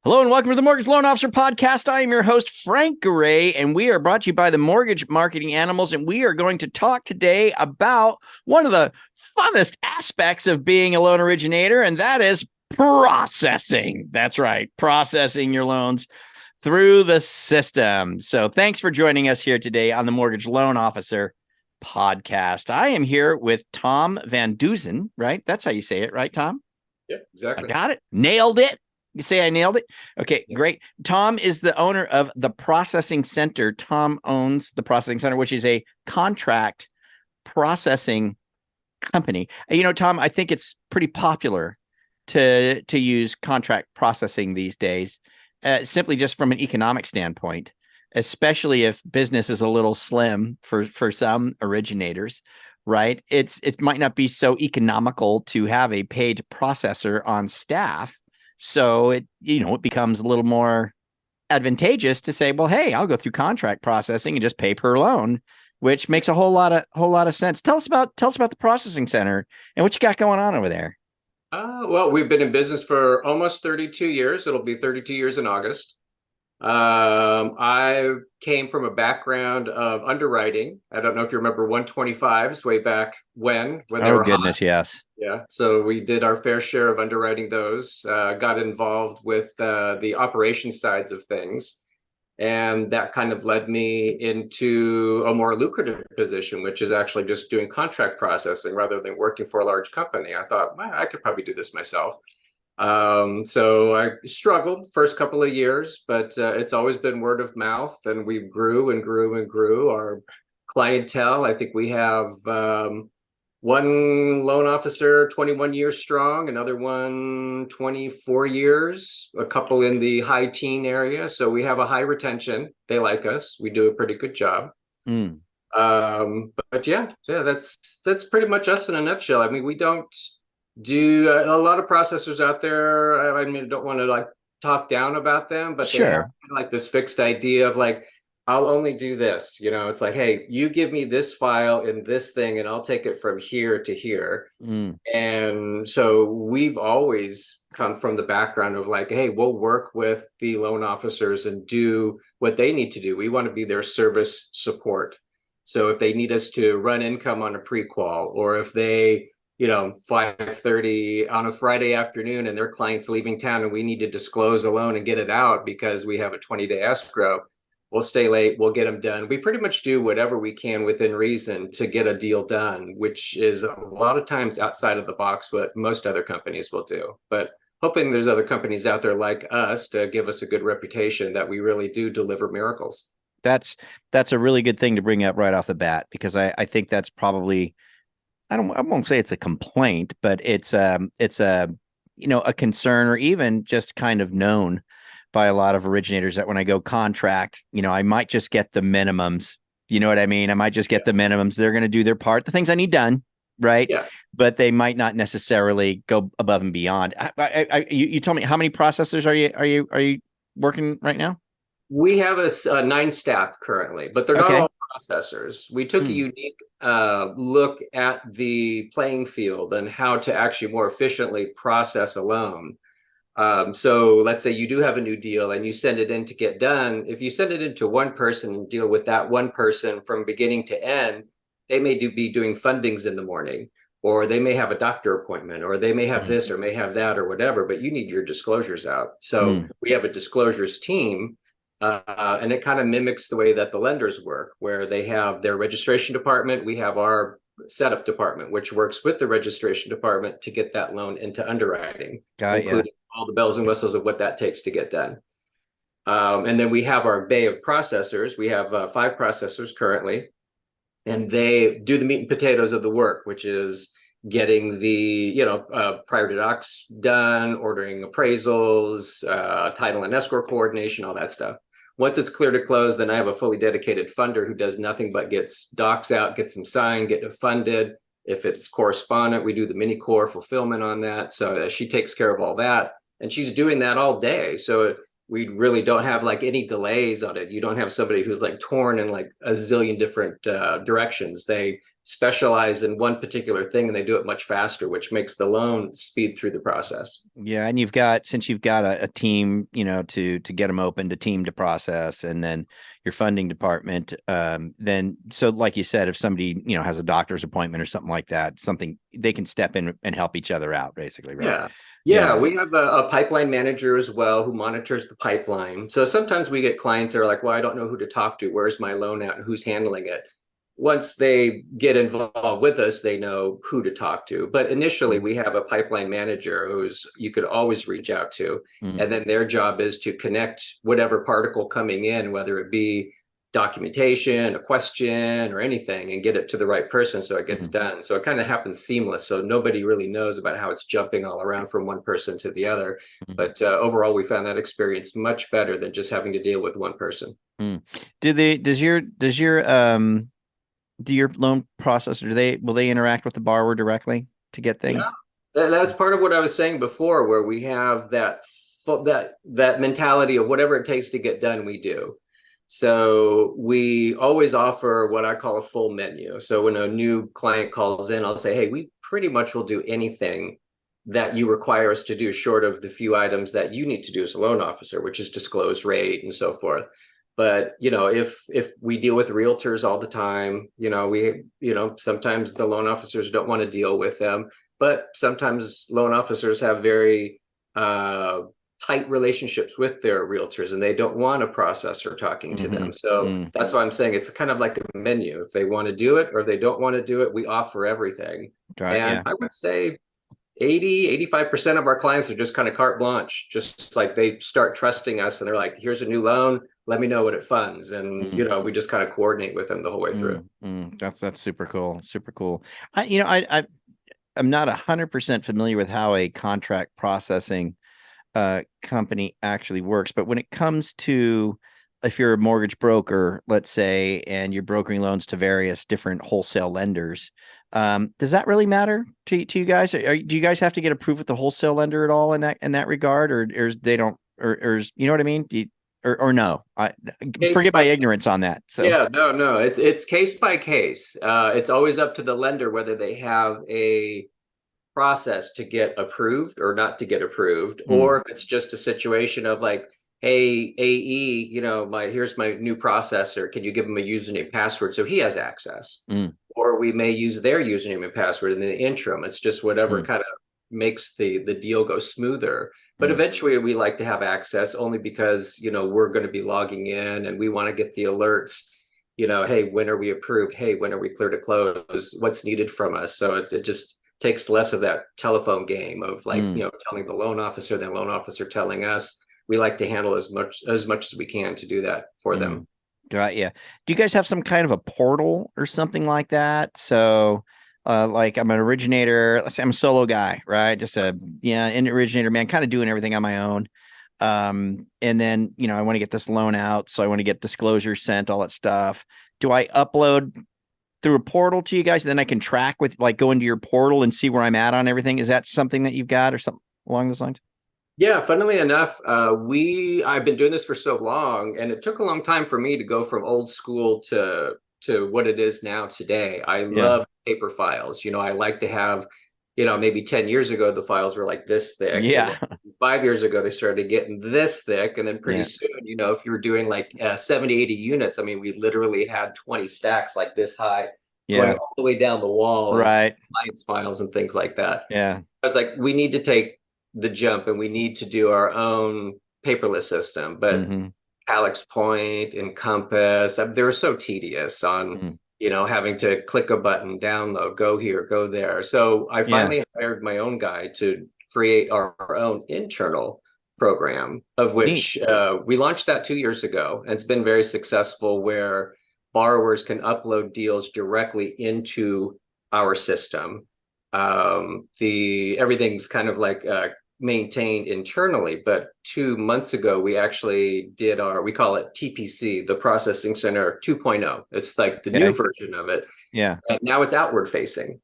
Hello and welcome to the Mortgage Loan Officer Podcast. I am your host, Frank Garay, and we are brought to you by the Mortgage Marketing Animals. And we are going to talk today about one of the funnest aspects of being a loan originator, and that is processing. That's right, processing your loans through the system. So thanks for joining us here today on the Mortgage Loan Officer Podcast. I am here with Tom Van Dusen, right? That's how you say it, right, Tom? Yep, I exactly. got it. Nailed it. You say I nailed it? Okay, Yep. great. Tom is the owner of the Processing Center. Tom owns the Processing Center, which is a contract processing company. Tom, I think it's pretty popular to use contract processing these days, simply just from an economic standpoint, especially if business is a little slim for some originators, right? It might not be so economical to have a paid processor on staff. So it becomes a little more advantageous to say, well, hey, I'll go through contract processing and just pay per loan, which makes a whole lot of sense. Tell us about the processing center and what you got going on over there. Well, we've been in business for almost 32 years. It'll be 32 years in August. I came from a background of underwriting. I don't know if you remember 125s way back when they Oh were hot. goodness, yes. Yeah, so we did our fair share of underwriting those. Got involved with the operations sides of things. And that kind of led me into a more lucrative position, which is actually just doing contract processing rather than working for a large company. I thought, well, I could probably do this myself. So I struggled first couple of years, but it's always been word of mouth, and we grew and grew and grew. Our clientele, I think we have one loan officer 21 years strong, another one 24 years, a couple in the high teen area. So we have a high retention. They like us. We do a pretty good job. Mm, But yeah, that's pretty much us in a nutshell. I mean, we don't do a lot of processors out there. I mean, I don't want to like talk down about them, but they have sure. like this fixed idea of like, I'll only do this. It's like, hey, you give me this file in this thing, and I'll take it from here to here. Mm, And so we've always come from the background of like, hey, we'll work with the loan officers and do what they need to do. We want to be their service support. So if they need us to run income on a pre-qual, or if they 5:30 on a Friday afternoon and their client's leaving town and we need to disclose a loan and get it out because we have a 20-day escrow, we'll stay late, we'll get them done. We pretty much do whatever we can within reason to get a deal done, which is a lot of times outside of the box what most other companies will do. But hoping there's other companies out there like us to give us a good reputation that we really do deliver miracles. that's a really good thing to bring up right off the bat, because I think that's probably, I won't say it's a complaint, but it's a concern, or even just kind of known by a lot of originators, that when I go contract, I might just get the minimums. You know what I mean? I might just get Yeah. the minimums. They're going to do their part, the things I need done, right? Yeah. But they might not necessarily go above and beyond. You told me, how many processors are you working right now? We have a 9 staff currently, but they're not Okay. all processors. We took a Hmm. unique look at the playing field and how to actually more efficiently process a loan. So let's say you do have a new deal and you send it in to get done. If you send it into one person and deal with that one person from beginning to end, they may be doing fundings in the morning, or they may have a doctor appointment, or they may have Hmm. this or may have that or whatever, but you need your disclosures out. So Hmm. we have a disclosures team, and it kind of mimics the way that the lenders work, where they have their registration department. We have our setup department, which works with the registration department to get that loan into underwriting, Got ya. including all the bells and whistles of what that takes to get done. And then we have our bay of processors. We have 5 processors currently, and they do the meat and potatoes of the work, which is getting the prior to docs done, ordering appraisals, title and escrow coordination, all that stuff. Once it's clear to close, then I have a fully dedicated funder who does nothing but gets docs out, gets them signed, get it funded. If it's correspondent, we do the mini core fulfillment on that. So she takes care of all that, and she's doing that all day. So we really don't have like any delays on it. You don't have somebody who's like torn in like a zillion different directions. They specialize in one particular thing and they do it much faster, which makes the loan speed through the process. Yeah, and since you've got a team, to get them open, to team to process, and then your funding department, then so like you said, if somebody has a doctor's appointment or something like that, something they can step in and help each other out, basically, right? Yeah. Yeah, Yeah. we have a pipeline manager as well who monitors the pipeline. So sometimes we get clients that are like, well, I don't know who to talk to. Where's my loan at and who's handling it? Once they get involved with us, they know who to talk to. But initially, we have a pipeline manager who's you could always reach out to. Mm. And then their job is to connect whatever particle coming in, whether it be documentation, a question, or anything, and get it to the right person so it gets done. So it kind of happens seamless. So nobody really knows about how it's jumping all around from one person to the other. But overall, we found that experience much better than just having to deal with one person. Mm. Do your loan processor, will they interact with the borrower directly to get Yeah, things? that's part of what I was saying before, where we have that mentality of whatever it takes to get done, we do. So we always offer what I call a full menu. So when a new client calls in, I'll say, hey, we pretty much will do anything that you require us to do, short of the few items that you need to do as a loan officer, which is disclose rate and so forth. But if we deal with realtors all the time, sometimes the loan officers don't want to deal with them, but sometimes loan officers have very tight relationships with their realtors and they don't want a processor talking to them. So that's why I'm saying it's kind of like a menu. If they want to do it or if they don't want to do it, we offer everything. And Yeah. I would say 85% of our clients are just kind of carte blanche, just like they start trusting us and they're like, here's a new loan, let me know what it funds. And, we just kind of coordinate with them the whole way through. That's super cool. Super cool. I'm not 100% familiar with how a contract processing company actually works, but when it comes to, if you're a mortgage broker, let's say, and you're brokering loans to various different wholesale lenders, does that really matter to you guys? Do you guys have to get approved with the wholesale lender at all in that regard, or they don't, or you know what I mean? Or no? Forget my ignorance on that. So yeah, no, it's case by case. It's always up to the lender whether they have a process to get approved or not to get approved, or if it's just a situation of like, hey, AE, here's my new processor, can you give him a username password so he has access? Or we may use their username and password in the interim. It's just whatever kind of makes the deal go smoother. But eventually we like to have access, only because we're going to be logging in and we want to get the alerts, hey, when are we approved? Hey, when are we clear to close? What's needed from us? So it just takes less of that telephone game of like, telling the loan officer, the loan officer telling us. We like to handle as much as we can to do that for them. Got yeah. Do you guys have some kind of a portal or something like that? So, like I'm an originator, let's say I'm a solo guy, right? Just an originator, man, kind of doing everything on my own. And then, I want to get this loan out, so I want to get disclosure sent, all that stuff. Do I upload through a portal to you guys, and then I can track with, like, go into your portal and see where I'm at on everything? Is that something that you've got or something along those lines? Yeah, funnily enough, I've been doing this for so long, and it took a long time for me to go from old school to what it is now today. I Yeah. love paper files. I like to have, maybe 10 years ago the files were like this thick, and Yeah. then 5 years ago they started getting this thick, and then pretty Yeah. soon, if you were doing like 70, 80 units, I mean, we literally had 20 stacks like this high going Yeah. all the way down the wall of Right. clients' files and things like that. Yeah. I was like, we need to take the jump and we need to do our own paperless system. But Alex Point and Compass, they were so tedious on, having to click a button, download, go here, go there. So I finally hired my own guy to create our own internal program, of which we launched that 2 years ago. And it's been very successful, where borrowers can upload deals directly into our system. Everything's kind of like maintained internally, but 2 months ago we actually did we call it TPC, the Processing Center 2.0. It's like the new version of it. Yeah. And now it's outward facing.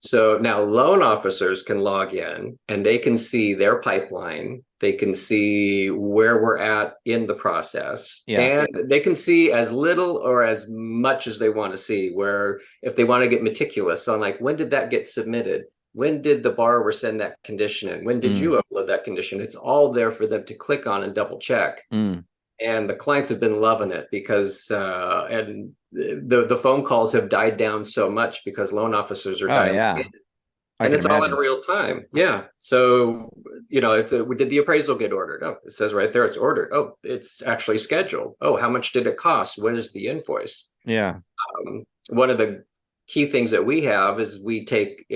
So now loan officers can log in and they can see their pipeline. They can see where we're at in the process, Yeah. and they can see as little or as much as they want to see. Where if they want to get meticulous on like, when did that get submitted? When did the borrower send that condition in? When did Mm, you upload that condition? It's all there for them to click on and double check. mm. And the clients have been loving it because and the phone calls have died down so much because loan officers are Oh dialing yeah. in, I and can it's all in imagine. real time. Yeah. So, we did the appraisal get ordered? Oh, it says right there it's ordered. Oh, it's actually scheduled. Oh, how much did it cost? What is the invoice? Yeah. One of the key things that we have is we take,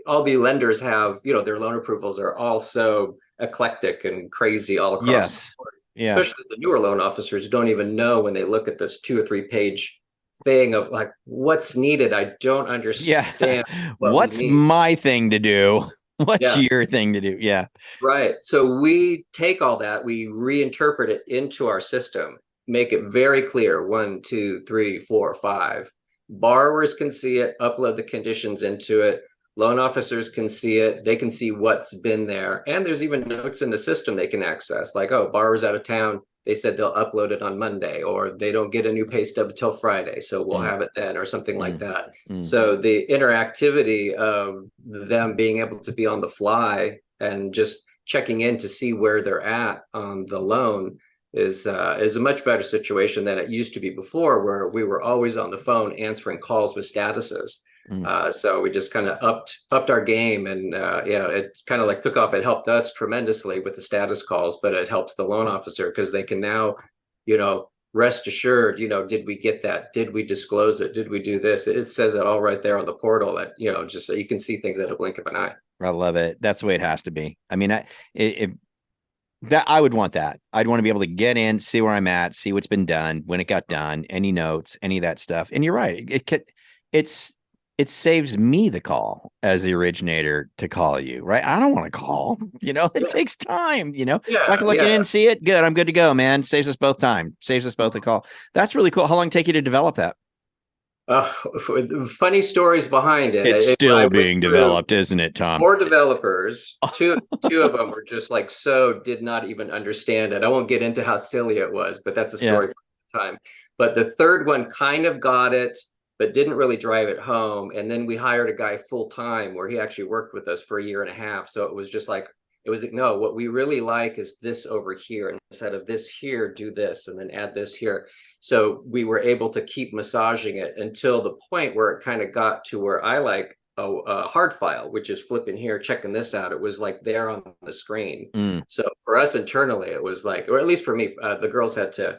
all the lenders have, their loan approvals are all so eclectic and crazy all across the Yes. board. Yeah. Especially the newer loan officers don't even know when they look at this 2 or 3 page thing of like, what's needed? I don't Yeah. understand what we What's need. my thing to do? What's Yeah. your thing to do? Yeah. Right. So we take all that, we reinterpret it into our system, make it very clear 1, 2, 3, 4, 5. Borrowers can see it, upload the conditions into it. Loan officers can see it. They can see what's been there. And there's even notes in the system they can access, like, oh, borrower's out of town. They said they'll upload it on Monday, or they don't get a new pay stub until Friday. So we'll Mm, have it then, or something like mm, that. mm. So the interactivity of them being able to be on the fly and just checking in to see where they're at on the loan is a much better situation than it used to be before, where we were always on the phone answering calls with statuses. Mm. So we just kind of upped our game, and yeah, it kind of like took off. It helped us tremendously with the status calls, but it helps the loan officer because they can now, rest assured, did we get that? Did we disclose it? Did we do this? It says it all right there on the portal that, just so you can see things at a blink of an eye. I love it. That's the way it has to be. I mean, that I would want that. I'd want to be able to get in, see where I'm at, see what's been done, when it got done, any notes, any of that stuff. And you're right. It's it saves me the call as the originator to call you, right? I don't want to call. It Yeah, takes time. If I yeah, can look in yeah. and see it, good. I'm good to go, man. Saves us both time. Saves us both a call. That's really cool. How long did it take you to develop that? Uh, Funny stories behind it. It's I still went being through developed, isn't it, Tom? 4 developers. Two of them were just like so did not even understand it. I won't get into how silly it was, but that's a Yeah. story for the time. But the third one kind of got it, but didn't really drive it home. And then we hired a guy full time where he actually worked with us for a year and a half. So it was just like it was like, no, what we really like is this over here. And instead of this here, do this and then add this here. So we were able to keep massaging it until the point where it kind of got to where I like a hard file, which is flipping here, checking this out. It was like there on the screen. Mm. So for us internally, it was like, or at least for me, the girls had to,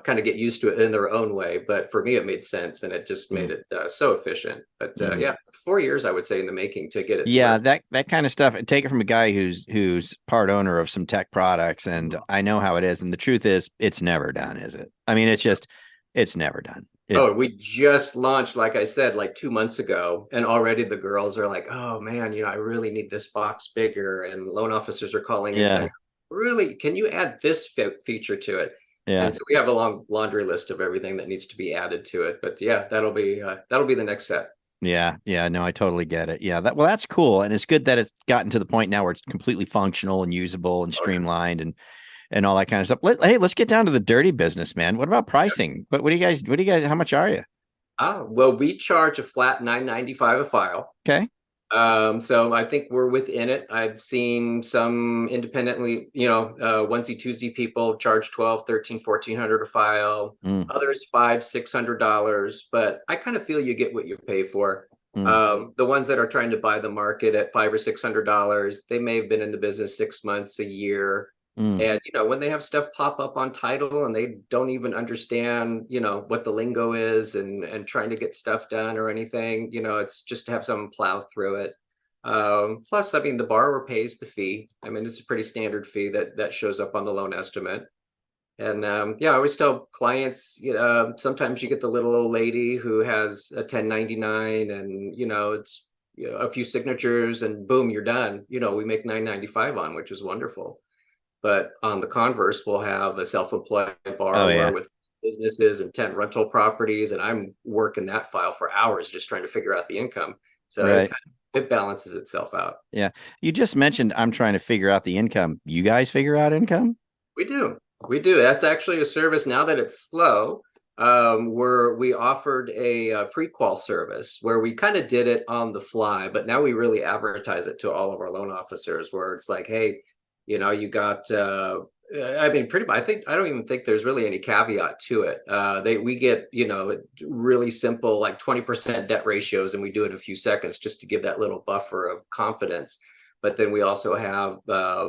kind of get used to it in their own way. But for me, it made sense and it just made Mm. it so efficient. But Mm. yeah, 4 years, I would say, in the making to get it to Yeah, where. that kind of stuff. Take it from a guy who's part owner of some tech products, and I know how it is. And the truth is, it's never done, is it? I mean, it's never done. Oh, we just launched, like I said, like 2 months ago, and already the girls are like, "Oh man, I really need this box bigger." And loan officers are calling and saying, Yeah, "Really, can you add this feature to it?" yeah, And so we have a long laundry list of everything that needs to be added to it. But yeah, that'll be the next step. yeah. No, I totally get it. Yeah, that's cool, and it's good that it's gotten to the point now where it's completely functional and usable and Oh, streamlined and all that kind of stuff. Hey, let's get down to the dirty business, man. What about pricing? What do you guys? What do you guys? How much are you? well, we charge a flat 9.95 a file. Okay. So I think we're within it. I've seen some independently, onesie twosie people charge 12, 13, 1400 a file, Mm, others $500, $600, but I kind of feel you get what you pay for. mm, The ones that are trying to buy the market at $500 or $600, they may have been in the business 6 months, a year. mm. And when they have stuff pop up on title and they don't even understand, what the lingo is and trying to get stuff done or anything, it's just to have someone plow through it. Plus, I mean, the borrower pays the fee. I mean, it's a pretty standard fee that shows up on the loan estimate. And yeah, I always tell clients, sometimes you get the little old lady who has a 1099 and, it's a few signatures and boom, you're done. We make 9.95 on, which is wonderful. But on the converse, we'll have a self-employed Oh borrower yeah. with businesses and 10 rental properties, and I'm working that file for hours just trying to figure out the income. So it Right. kind it balances itself out. Yeah. You just mentioned I'm trying to figure out the income. You guys figure out income? We do. We do. That's actually a service now that it's slow. Where we offered a pre-qual service where we kind of did it on the fly, but now we really advertise it to all of our loan officers where it's like, hey, you got I mean, pretty much, I don't even think there's really any caveat to it. We get, really simple, like 20% debt ratios, and we do it in a few seconds just to give that little buffer of confidence. But then we also have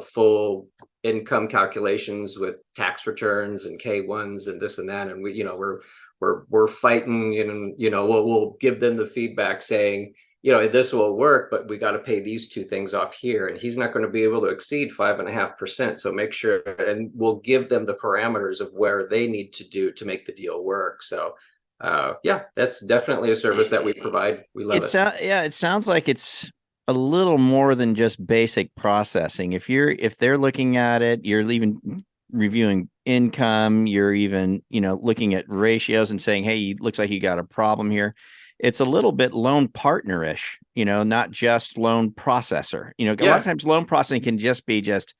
full income calculations with tax returns and K1s and this and that. And we're fighting, and, we'll give them the feedback saying, this will work, but we got to pay these two things off here. And he's not going to be able to exceed 5.5%. So make sure, and we'll give them the parameters of where they need to do to make the deal work. So yeah, that's definitely a service that we provide. We love it. Yeah, it sounds like it's a little more than just basic processing. If they're looking at it, you're even reviewing income, you're even, looking at ratios and saying, hey, looks like you got a problem here. It's a little bit loan partnerish, not just loan processor. A lot of times loan processing can just be get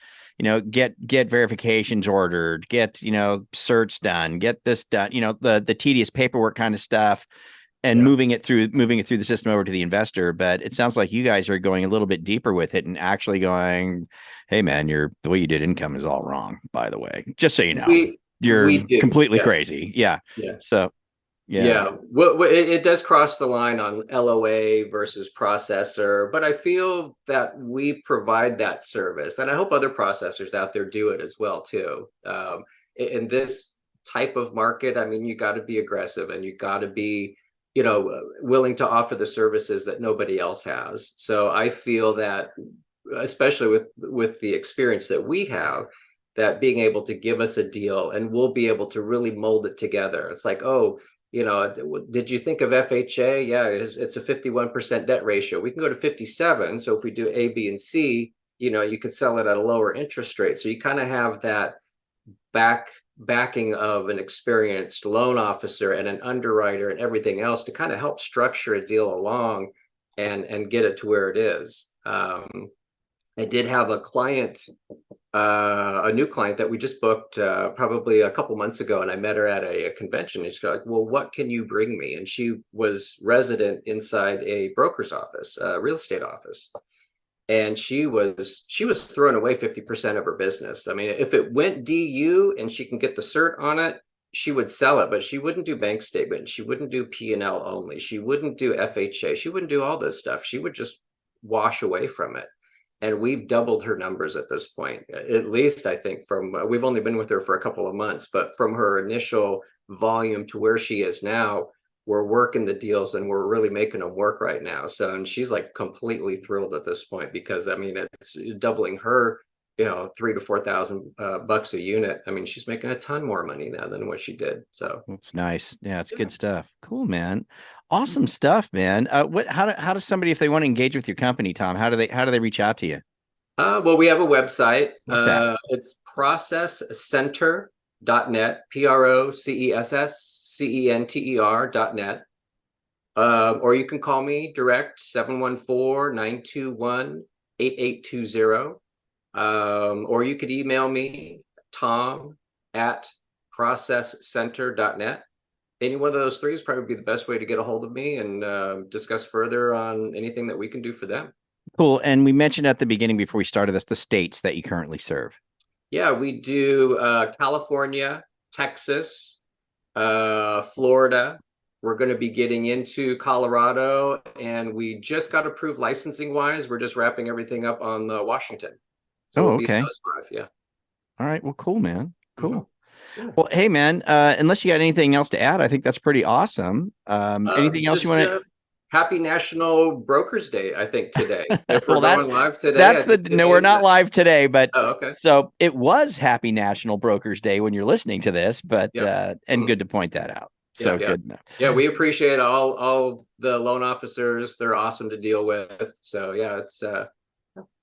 verifications ordered, get, certs done, get this done, the tedious paperwork kind of stuff, and moving it through the system over to the investor. But it sounds like you guys are going a little bit deeper with it and actually going, hey man, the way you did income is all wrong, by the way, just so you know. You're completely crazy. Yeah. So yeah. Well, it does cross the line on LOA versus processor, but I feel that we provide that service, and I hope other processors out there do it as well too. In this type of market, I mean, you got to be aggressive, and you got to be, willing to offer the services that nobody else has. So I feel that, especially with the experience that we have, that being able to give us a deal and we'll be able to really mold it together. It's like, oh, did you think of FHA? Yeah, it's a 51% debt ratio. We can go to 57. So if we do A, B, and C, you could sell it at a lower interest rate. So you kind of have that backing of an experienced loan officer and an underwriter and everything else to kind of help structure a deal along and get it to where it is. I did have a client, a new client that we just booked probably a couple months ago, and I met her at a convention. And she's like, well, what can you bring me? And she was resident inside a broker's office, a real estate office. And she was throwing away 50% of her business. I mean, if it went DU and she can get the cert on it, she would sell it, but she wouldn't do bank statement. She wouldn't do P&L only. She wouldn't do FHA. She wouldn't do all this stuff. She would just wash away from it. And we've doubled her numbers at this point, at least I think we've only been with her for a couple of months, but from her initial volume to where she is now, we're working the deals and we're really making them work right now. So, and she's like completely thrilled at this point because I mean, it's doubling her, $3,000 to $4,000 bucks a unit. I mean, she's making a ton more money now than what she did. So it's nice. Yeah, it's good stuff. Cool, man. Awesome stuff, man. How does somebody, if they want to engage with your company, Tom, how do they reach out to you? Well, we have a website. What's that? It's processcenter.net, processcenter.net. Or you can call me direct 714-921-8820. Or you could email me, tom@processcenter.net. Any one of those three is probably be the best way to get a hold of me and discuss further on anything that we can do for them. Cool. And we mentioned at the beginning before we started this, the states that you currently serve. Yeah, we do California, Texas, Florida. We're going to be getting into Colorado, and we just got approved licensing wise. We're just wrapping everything up on Washington. So we'll okay. be those 5, yeah. All right. Well, cool, man. Cool. Mm-hmm. Yeah. Well, hey, man, unless you got anything else to add, I think that's pretty awesome. Anything else you want to? Happy National Brokers Day, I think, today. If well, we're going live today. We're not live today, but okay. So it was Happy National Brokers Day when you're listening to this, but and good to point that out. So good. Yeah, we appreciate all the loan officers. They're awesome to deal with. So yeah, it's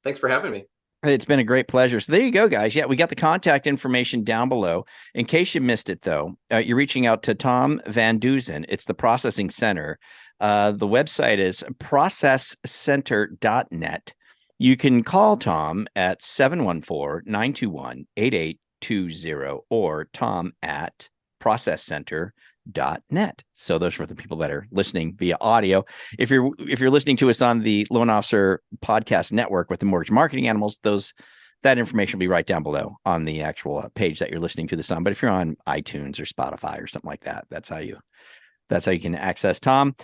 thanks for having me. It's been a great pleasure. So there you go, guys. Yeah, we got the contact information down below. In case you missed it, though, you're reaching out to Tom Van Dusen. It's the processing center. The website is processcenter.net. You can call Tom at 714-921-8820 or Tom at processcenter.net. So those are the people that are listening via audio. If you're listening to us on the Loan Officer Podcast Network with the Mortgage Marketing Animals, that information will be right down below on the actual page that you're listening to this on. But if you're on iTunes or Spotify or something like that, that's how you can access Tom.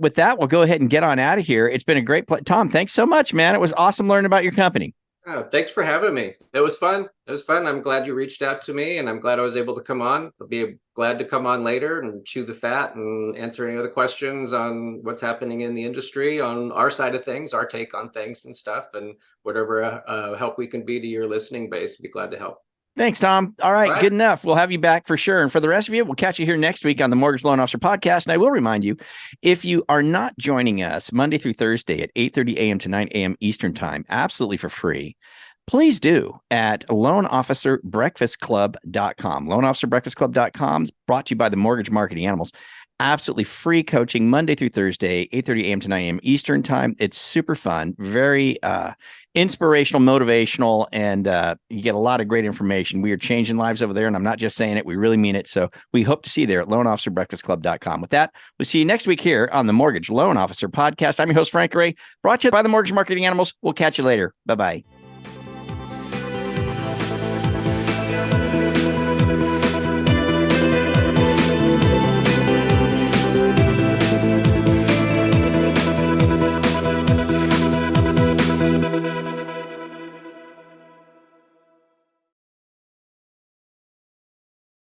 With that, we'll go ahead and get on out of here. It's been a great play. Tom, thanks so much, man. It was awesome learning about your company. Oh, thanks for having me. It was fun. I'm glad you reached out to me, and I'm glad I was able to come on. I'll be glad to come on later and chew the fat and answer any other questions on what's happening in the industry, on our side of things, our take on things and stuff, and whatever help we can be to your listening base. Be glad to help. Thanks, Tom. All right, good enough. We'll have you back for sure. And for the rest of you, we'll catch you here next week on the Mortgage Loan Officer Podcast. And I will remind you, if you are not joining us Monday through Thursday at 8:30 a.m. to 9 a.m. Eastern Time, absolutely for free, please do at loanofficerbreakfastclub.com. Loanofficerbreakfastclub.com is brought to you by the Mortgage Marketing Animals. Absolutely free coaching Monday through Thursday, 8:30 a.m. to 9 a.m. Eastern Time. It's super fun, very inspirational, motivational, and you get a lot of great information. We are changing lives over there, and I'm not just saying it. We really mean it. So we hope to see you there at loanofficerbreakfastclub.com. With that, we'll see you next week here on the Mortgage Loan Officer Podcast. I'm your host, Frank Garay, brought to you by the Mortgage Marketing Animals. We'll catch you later. Bye-bye.